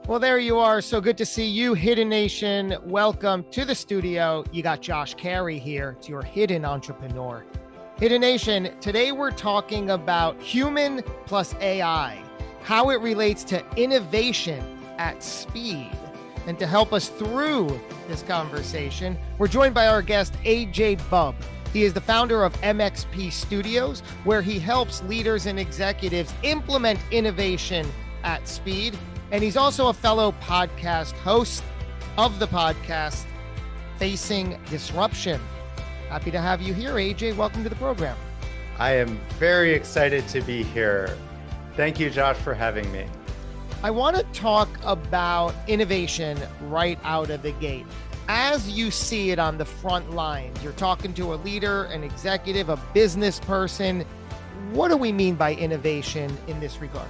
Well, there you are. So good to see you, Hidden Nation. Welcome to the studio. You got Josh Carey here. It's your hidden entrepreneur. Hidden Nation, today we're talking about human plus AI, how it relates to innovation at speed. And to help us through this conversation, we're joined by our guest, AJ Bubb. He is the founder of MXP Studios, where he helps leaders and executives implement innovation at speed. And he's also a fellow podcast host of the podcast, Facing Disruption. Happy to have you here, AJ. Welcome to the program. I am very excited to be here. Thank you, Josh, for having me. I want to talk about innovation right out of the gate. As you see it on the front lines, you're talking to a leader, an executive, a business person. What do we mean by innovation in this regard?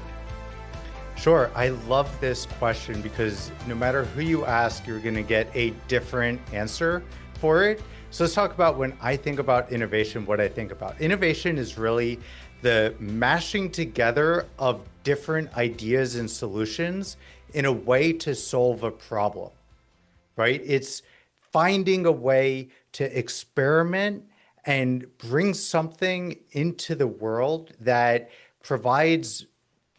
Sure. I love this question because no matter who you ask, you're going to get a different answer for it. So let's talk about when I think about innovation, what I think about. Innovation is really the mashing together of different ideas and solutions in a way to solve a problem, right? It's finding a way to experiment and bring something into the world that provides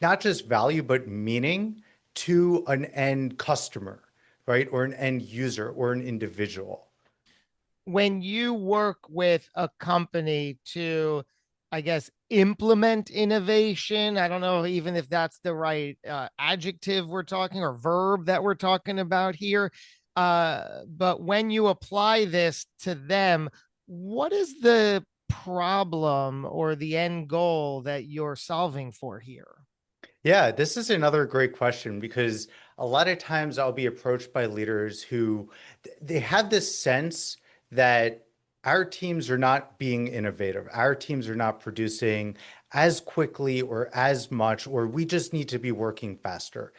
not just value, but meaning to an end customer, right? Or an end user or an individual. When you work with a company to, I guess, implement innovation, I don't know even if that's the right adjective we're talking or verb that we're talking about here. But when you apply this to them, what is the problem or the end goal that you're solving for here? Yeah, this is another great question because a lot of times I'll be approached by leaders who they have this sense that our teams are not being innovative. Our teams are not producing as quickly or as much, or we just need to be working faster.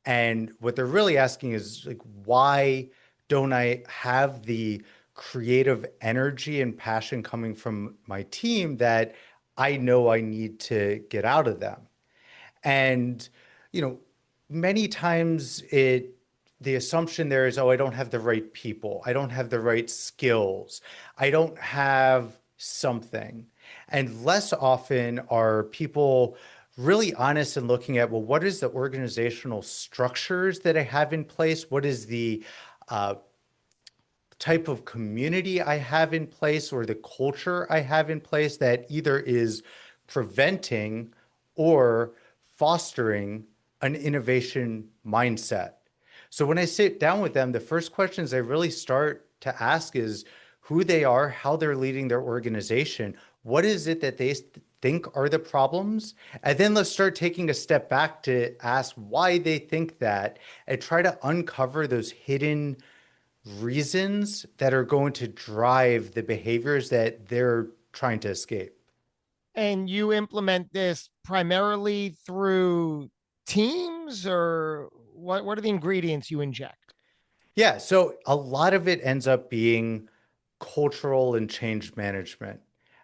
And what they're really asking is like, why don't I have the creative energy and passion coming from my team that I know I need to get out of them? And, you know, many times the assumption there is, oh, I don't have the right people. I don't have the right skills. I don't have something. And less often are people really honest in looking at, well, what is the organizational structures that I have in place? What is the uh, type of community I have in place or the culture I have in place that either is preventing or fostering an innovation mindset. So when I sit down with them, the first questions I really start to ask is who they are, how they're leading their organization, what is it that they think are the problems, and then let's start taking a step back to ask why they think that and try to uncover those hidden reasons that are going to drive the behaviors that they're trying to escape. And you implement this primarily through teams, or what are the ingredients you inject? Yeah, so a lot of it ends up being cultural and change management.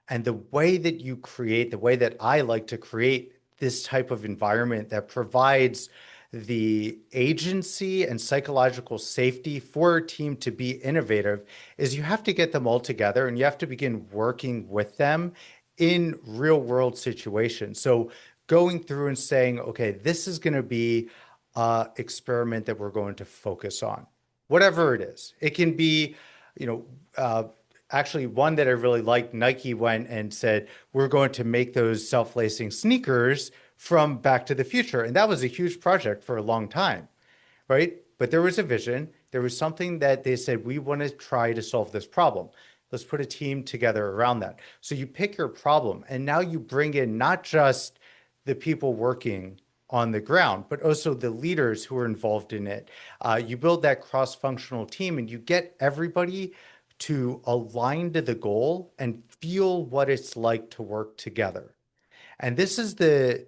And the way that you create, the way that I like to create this type of environment that provides the agency and psychological safety for a team to be innovative is you have to get them all together and you have to begin working with them in real world situations. So going through and saying, okay, this is going to be an experiment that we're going to focus on, whatever it is. It can be, you know, actually one that I really liked, Nike went and said, we're going to make those self-lacing sneakers from Back to the Future. And that was a huge project for a long time, right? But there was a vision. There was something that they said, we want to try to solve this problem. Let's put a team together around that. So you pick your problem and now you bring in not just the people working on the ground, but also the leaders who are involved in it. You build that cross-functional team and you get everybody to align to the goal and feel what it's like to work together. And this is the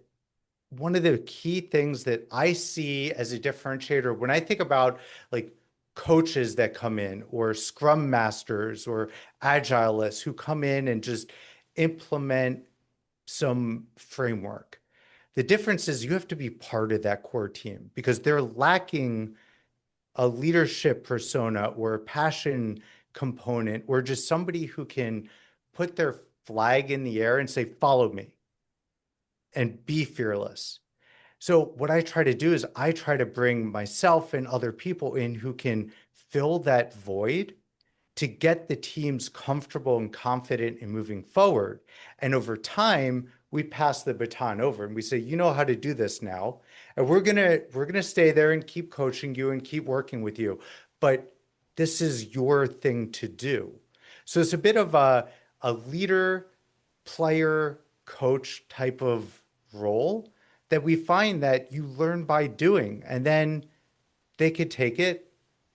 one of the key things that I see as a differentiator when I think about like coaches that come in or scrum masters or agilists who come in and just implement some framework. The difference is you have to be part of that core team because they're lacking a leadership persona or a passion component or just somebody who can put their flag in the air and say, follow me and be fearless. So what I try to do is I try to bring myself and other people in who can fill that void to get the teams comfortable and confident in moving forward. And over time, we pass the baton over and we say, you know how to do this now. And we're gonna stay there and keep coaching you and keep working with you. But this is your thing to do. So it's a bit of a leader, player, coach type of role that we find that you learn by doing, and then they could take it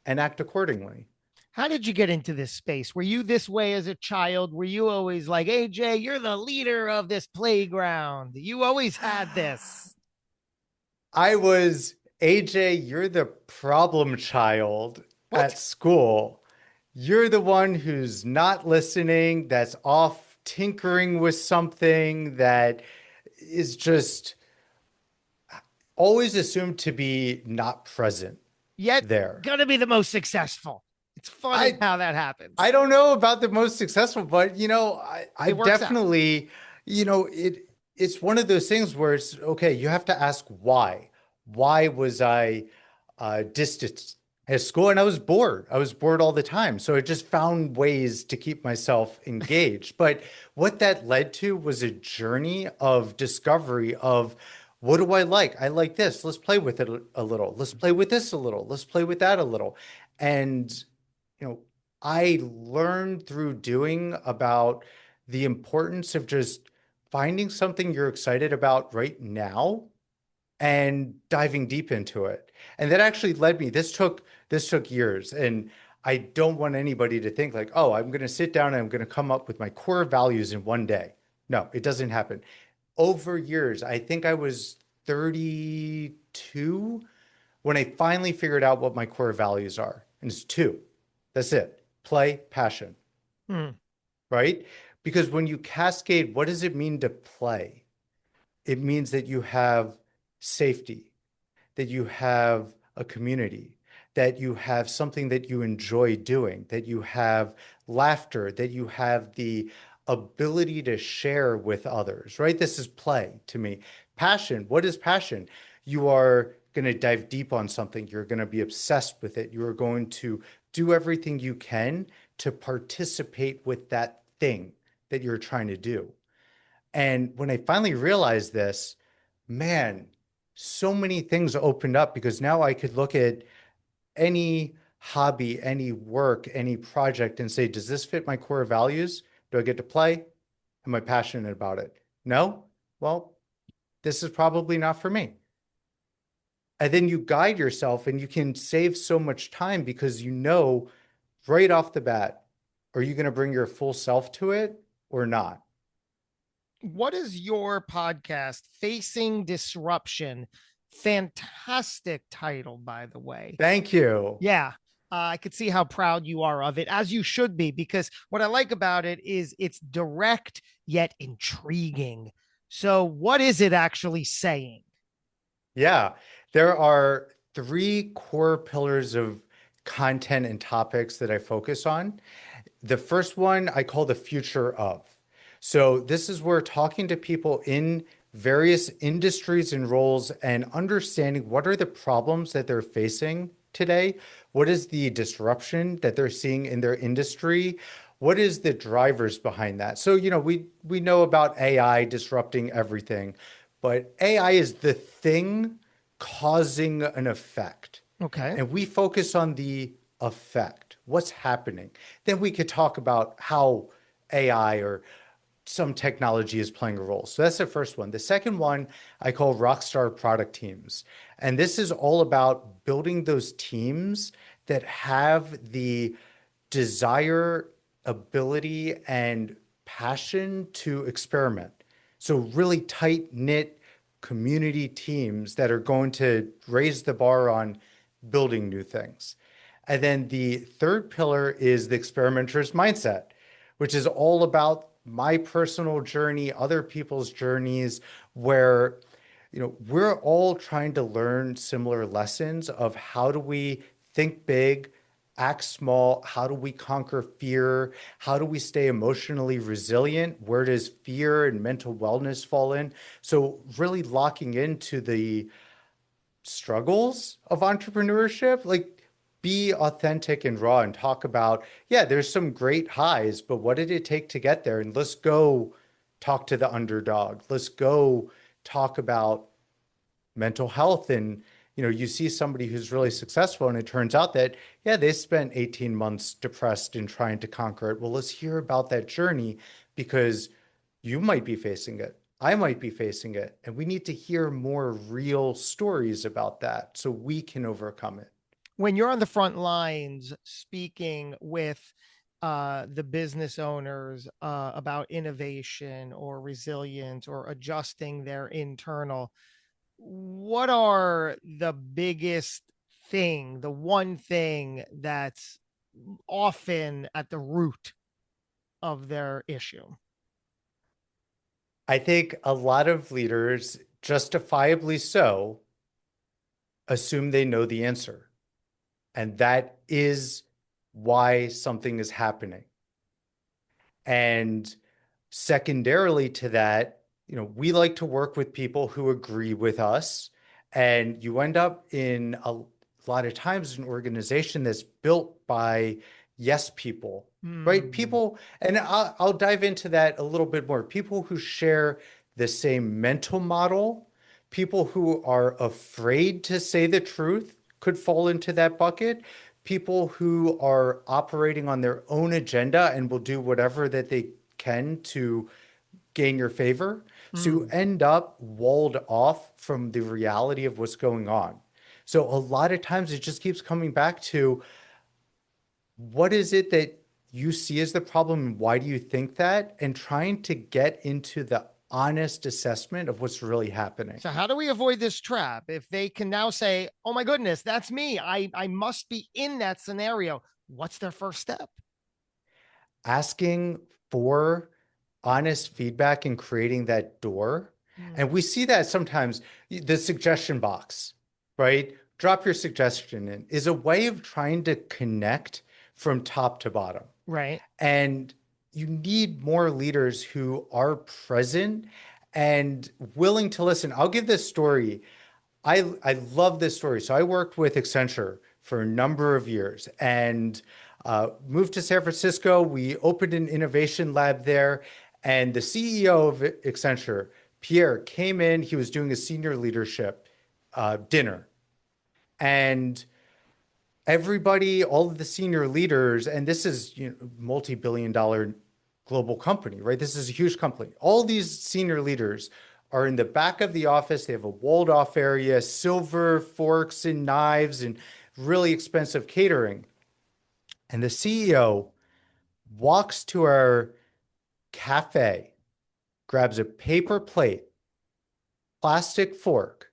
and act accordingly. How did you get into this space? Were you this way as a child? Were you always like, AJ, you're the leader of this playground? You always had this. I was, AJ, you're the problem child What? at school. You're the one who's not listening, that's off tinkering with something, that is just always assumed to be not present Yet there. gonna be the most successful. It's funny I how that happens. I don't know about the most successful, but It I've works out. definitely, it's one of those things where it's okay, you have to ask why. Why was I distant at school? And I was bored. I was bored all the time. So I just found ways to keep myself engaged. But what that led to was a journey of discovery of what do I like? I like this. Let's play with it a little. Let's play with this a little. Let's play with that a little. And you know, I learned through doing about the importance of just finding something you're excited about right now and diving deep into it. And that actually led me, this took years. And I don't want anybody to think like, oh, I'm going to sit down and I'm going to come up with my core values in one day. No, it doesn't happen. Over years, I think I was 32 when I finally figured out what my core values are. And it's two. That's it. Play, passion, Hmm. right? Because when you cascade, what does it mean to play? It means that you have safety, that you have a community, that you have something that you enjoy doing, that you have laughter, that you have the ability to share with others, right? This is play to me. Passion, what is passion? You are going to dive deep on something. You're going to be obsessed with it. You are going to do everything you can to participate with that thing that you're trying to do. And when I finally realized this, man, so many things opened up because now I could look at any hobby, any work, any project and say, does this fit my core values? Do I get to play? Am I passionate about it? No? Well, this is probably not for me. And then you guide yourself and you can save so much time because you know right off the bat, are you going to bring your full self to it or not? What is your podcast, Facing Disruption? Fantastic title, by the way. Thank you. Yeah. I could see how proud you are of it, as you should be, because what I like about it is it's direct yet intriguing. So, what is it actually saying? Yeah, there are three core pillars of content and topics that I focus on. The first one I call the future of. So this is where talking to people in various industries and roles and understanding what are the problems that they're facing today, what is the disruption that they're seeing in their industry, what is the drivers behind that. So, we know about AI disrupting everything, but AI is the thing causing an effect. Okay. And we focus on the effect, what's happening. Then we could talk about how AI or some technology is playing a role. So that's the first one. The second one I call rockstar product teams. And this is all about building those teams that have the desire, ability, and passion to experiment. So really tight knit community teams that are going to raise the bar on building new things. And then the third pillar is the experimenter's mindset, which is all about my personal journey, other people's journeys, where we're all trying to learn similar lessons of how do we think big, act small, how do we conquer fear, how do we stay emotionally resilient, where does fear and mental wellness fall in? So really locking into the struggles of entrepreneurship, like be authentic and raw and talk about, yeah, there's some great highs, but what did it take to get there? And let's go talk to the underdog. Let's go talk about mental health. And you see somebody who's really successful and it turns out that, yeah, they spent 18 months depressed and trying to conquer it. Well, let's hear about that journey because you might be facing it. I might be facing it. And we need to hear more real stories about that so we can overcome it. When you're on the front lines speaking with the business owners about innovation or resilience or adjusting their internal, what are the biggest thing, the one thing that's often at the root of their issue? I think a lot of leaders, justifiably so, assume they know the answer. And that is why something is happening. And secondarily to that, we like to work with people who agree with us. And you end up in a lot of times an organization that's built by yes people, right? Hmm. People, and I'll dive into that a little bit more. People who share the same mental model, people who are afraid to say the truth could fall into that bucket. People who are operating on their own agenda and will do whatever that they can to gain your favor. So you Hmm. end up walled off from the reality of what's going on. So a lot of times it just keeps coming back to what is it that you see as the problem and why do you think that? And trying to get into the honest assessment of what's really happening. So how do we avoid this trap? If they can now say, "Oh my goodness, that's me. I must be in that scenario." What's their first step? Asking for honest feedback and creating that door. And Hmm. we see that sometimes the suggestion box, right? Drop your suggestion in is a way of trying to connect from top to bottom. Right. And you need more leaders who are present and willing to listen. I'll give this story. I love this story. So I worked with Accenture for a number of years and moved to San Francisco. We opened an innovation lab there, and the CEO of Accenture, Pierre, came in. He was doing a senior leadership dinner, and everybody, all of the senior leaders, and this is multi-billion-dollar global company, right? This is a huge company. All these senior leaders are in the back of the office. They have a walled off area, silver forks and knives, and really expensive catering. And the CEO walks to our cafe, grabs a paper plate, plastic fork,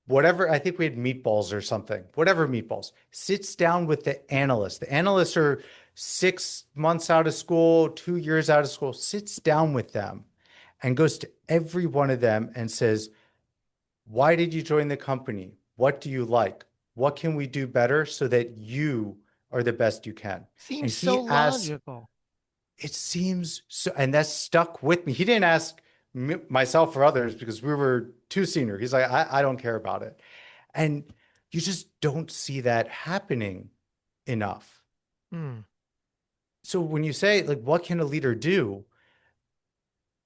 whatever, I think we had meatballs or something, whatever meatballs, sits down with the analysts. The analysts are 6 months out of school, 2 years out of school, sits down with them and goes to every one of them and says, why did you join the company? What do you like? What can we do better so that you are the best you can? And Seems so he asks, logical. it seems so, and that stuck with me. He didn't ask myself or others because we were too senior. He's like, I don't care about it. And you just don't see that happening enough. Hmm. So when you say, like, what can a leader do?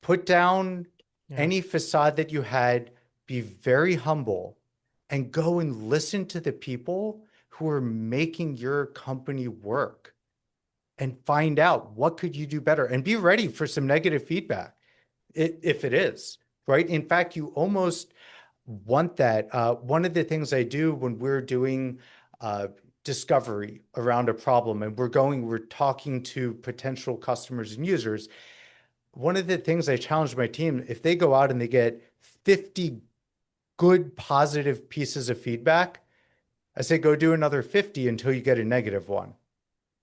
Put down Yeah. any facade that you had, be very humble, and go and listen to the people who are making your company work and find out what could you do better and be ready for some negative feedback if it is, right? In fact, you almost want that. One of the things I do when we're doing discovery around a problem and we're talking to potential customers and users, one of the things I challenge my team, if they go out and they get 50 good positive pieces of feedback, I say go do another 50 until you get a negative one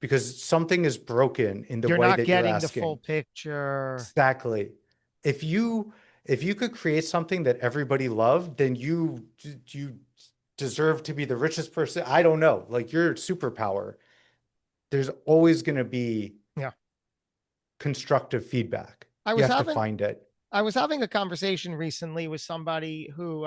because something is broken in the You're way not that you're getting the full asking. picture. Exactly. If you If you could create something that everybody loved, then you deserve to be the richest person. I don't know, like your superpower. There's always going to be Yeah. constructive feedback. I You was have to having find it. I was having a conversation recently with somebody who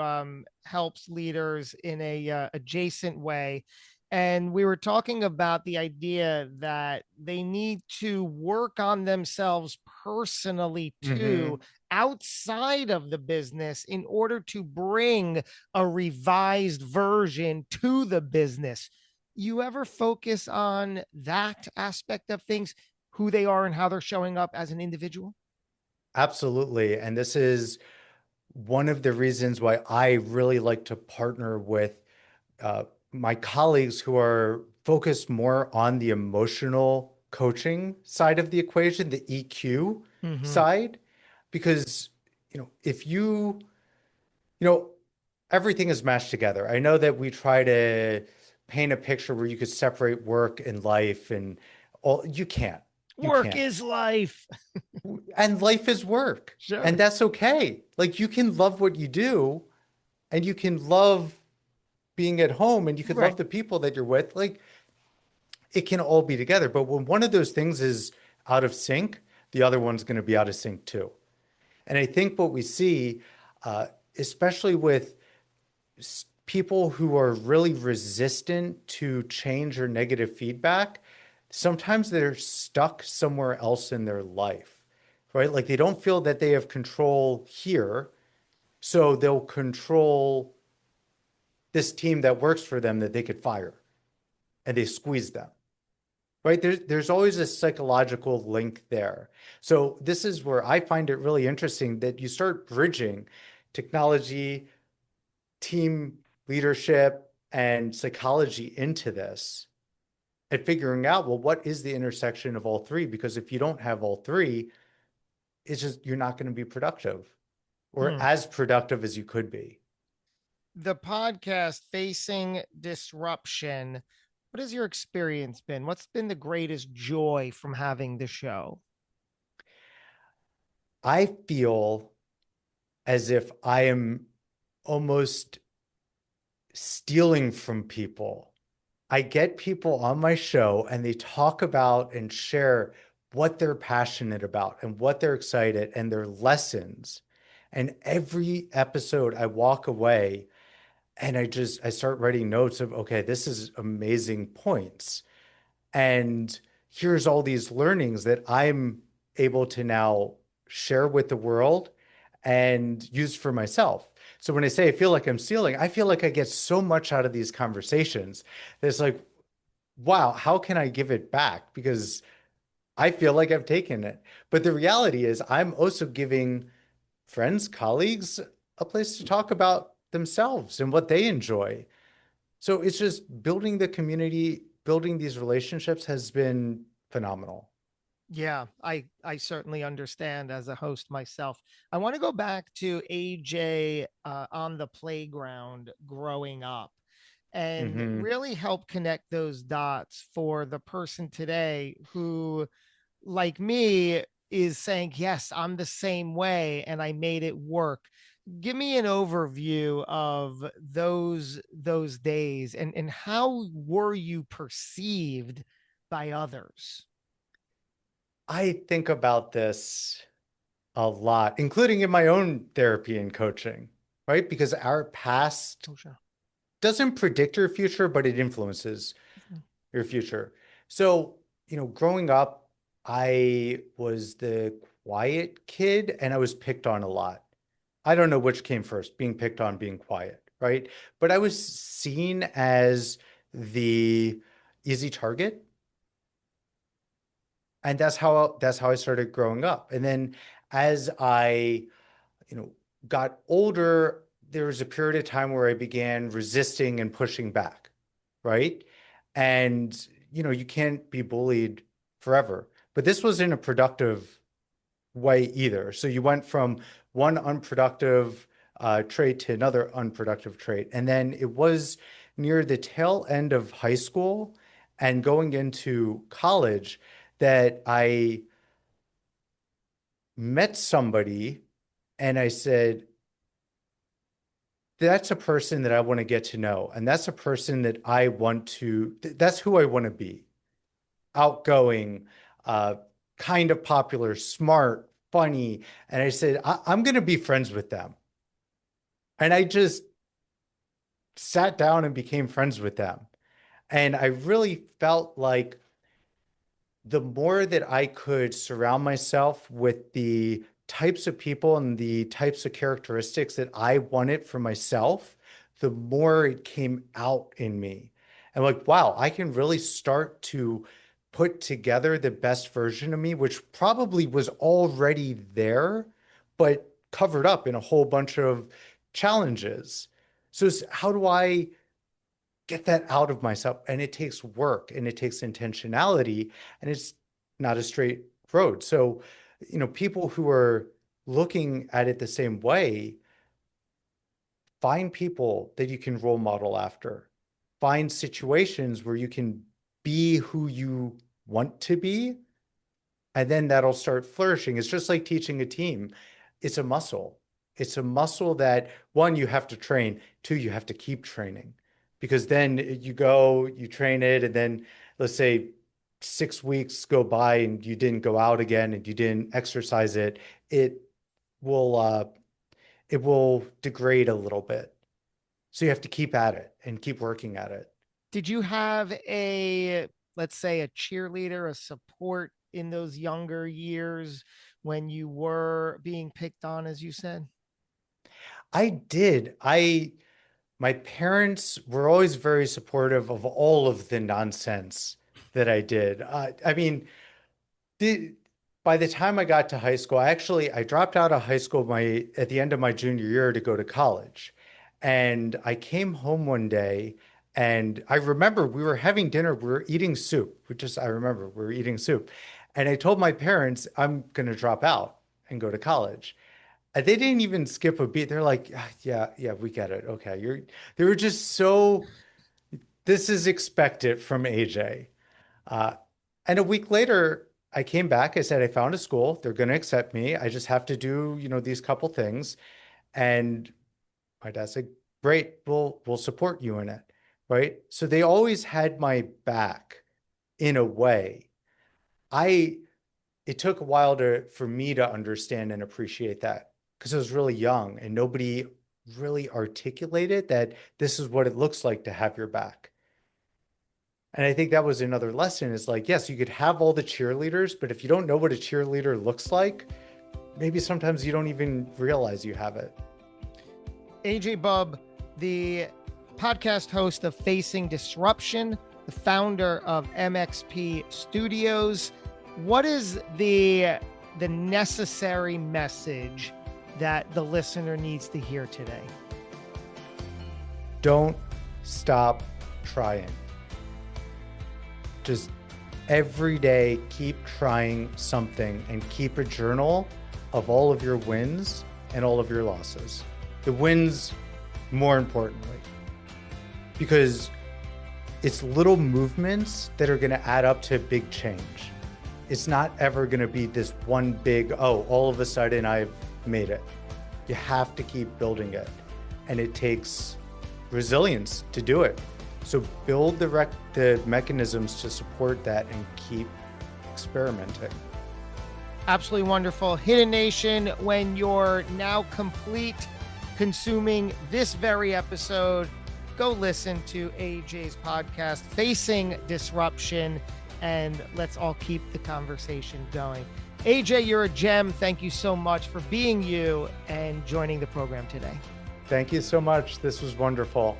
helps leaders in a adjacent way, and we were talking about the idea that they need to work on themselves personally too, Hmm. outside of the business, in order to bring a revised version to the business. You ever focus on that aspect of things, who they are and how they're showing up as an individual? Absolutely. And this is one of the reasons why I really like to partner with my colleagues who are focused more on the emotional coaching side of the equation, the EQ Mm-hmm. side, because if you know, everything is mashed together. I know that we try to paint a picture where you could separate work and life and all. You can't. You Work can't. is life. And life is work. And Sure. that's okay. Like you can love what you do and you can love being at home and you could Right. love the people that you're with. Like it can all be together. But when one of those things is out of sync, the other one's going to be out of sync too. And I think what we see, uh, especially with people who are really resistant to change or negative feedback, sometimes they're stuck somewhere else in their life, right? Like they don't feel that they have control here. So they'll control this team that works for them that they could fire and they squeeze them. Right? There's always a psychological link there. So this is where I find it really interesting that you start bridging technology, team leadership, and psychology into this and figuring out, well, what is the intersection of all three? Because if you don't have all three, it's just you're not going to be productive or Hmm. as productive as you could be. The podcast Facing Disruption. What has your experience been? What's been the greatest joy from having the show? I feel as if I am almost stealing from people. I get people on my show and they talk about and share what they're passionate about and what they're excited and their lessons. And every episode I walk away and I start writing notes of, okay, this is amazing points. And here's all these learnings that I'm able to now share with the world and use for myself. So when I say I feel like I'm stealing, I feel like I get so much out of these conversations. It's like, wow, how can I give it back? Because I feel like I've taken it. But the reality is, I'm also giving friends, colleagues, a place to talk about themselves and what they enjoy. So it's just building the community, building these relationships has been phenomenal. Yeah, I certainly understand as a host myself. I want to go back to AJ on the playground growing up and Hmm. really help connect those dots for the person today who, like me, is saying, yes, I'm the same way and I made it work. Give me an overview of those days, and how were you perceived by others? I think about this a lot, including in my own therapy and coaching, right? Because our past Oh, sure. doesn't predict your future, but it influences your future. So, growing up, I was the quiet kid and I was picked on a lot. I don't know which came first, being picked on, being quiet, right? But I was seen as the easy target. And that's how I started growing up. And then as I, you know, got older, there was a period of time where I began resisting and pushing back, right? And you can't be bullied forever. But this was in a productive way either. So you went from one unproductive trait to another unproductive trait. And then it was near the tail end of high school and going into college that I met somebody And I said, that's a person that I want to get to know. And that's a person that that's who I want to be. Outgoing, kind of popular, smart, funny. And I said, I'm going to be friends with them. And I just sat down and became friends with them. And I really felt like the more that I could surround myself with the types of people and the types of characteristics that I wanted for myself, the more it came out in me. And like, wow, I can really start to put together the best version of me, which probably was already there, but covered up in a whole bunch of challenges. So how do I get that out of myself? And it takes work and it takes intentionality, and it's not a straight road. So, people who are looking at it the same way, find people that you can role model after, find situations where you can be who you want to be, and then that'll start flourishing. It's just like teaching a team. It's a muscle. It's a muscle that, one, you have to train, two, you have to keep training, because then you go, you train it, and then let's say 6 weeks go by and you didn't go out again and you didn't exercise it, will uh, it will degrade a little bit. So you have to keep at it and keep working at it. Did you have let's say, a cheerleader, a support in those younger years when you were being picked on, as you said? I did. My parents were always very supportive of all of the nonsense that I did. I mean, the, by the time I got to high school, I dropped out of high school at the end of my junior year to go to college. And I came home one day and I remember we were having dinner, we were eating soup. I remember we were eating soup. And I told my parents, I'm going to drop out and go to college. And they didn't even skip a beat. They're like, "Ah, yeah, we get it. Okay. They were just so, this is expected from AJ. Uh, and a week later, I came back. I said, I found a school. They're going to accept me. I just have to do, these couple things. And my dad said, great, we'll support you in it. Right. So they always had my back in a way. It took a while for me to understand and appreciate that, because I was really young and nobody really articulated that this is what it looks like to have your back. And I think that was another lesson, is like, yes, you could have all the cheerleaders, but if you don't know what a cheerleader looks like, maybe sometimes you don't even realize you have it. AJ Bubb, the podcast host of Facing Disruption, the founder of MXP Studios. What is the necessary message that the listener needs to hear today? Don't stop trying. Just every day, keep trying something and keep a journal of all of your wins and all of your losses. The wins, more importantly, because it's little movements that are going to add up to big change. It's not ever going to be this one big, oh, all of a sudden I've made it. You have to keep building it. And it takes resilience to do it. So build the mechanisms to support that and keep experimenting. Absolutely wonderful. Hidden Nation, when you're now complete consuming this very episode, go listen to AJ's podcast, Facing Disruption, and let's all keep the conversation going. AJ, you're a gem. Thank you so much for being you and joining the program today. Thank you so much. This was wonderful.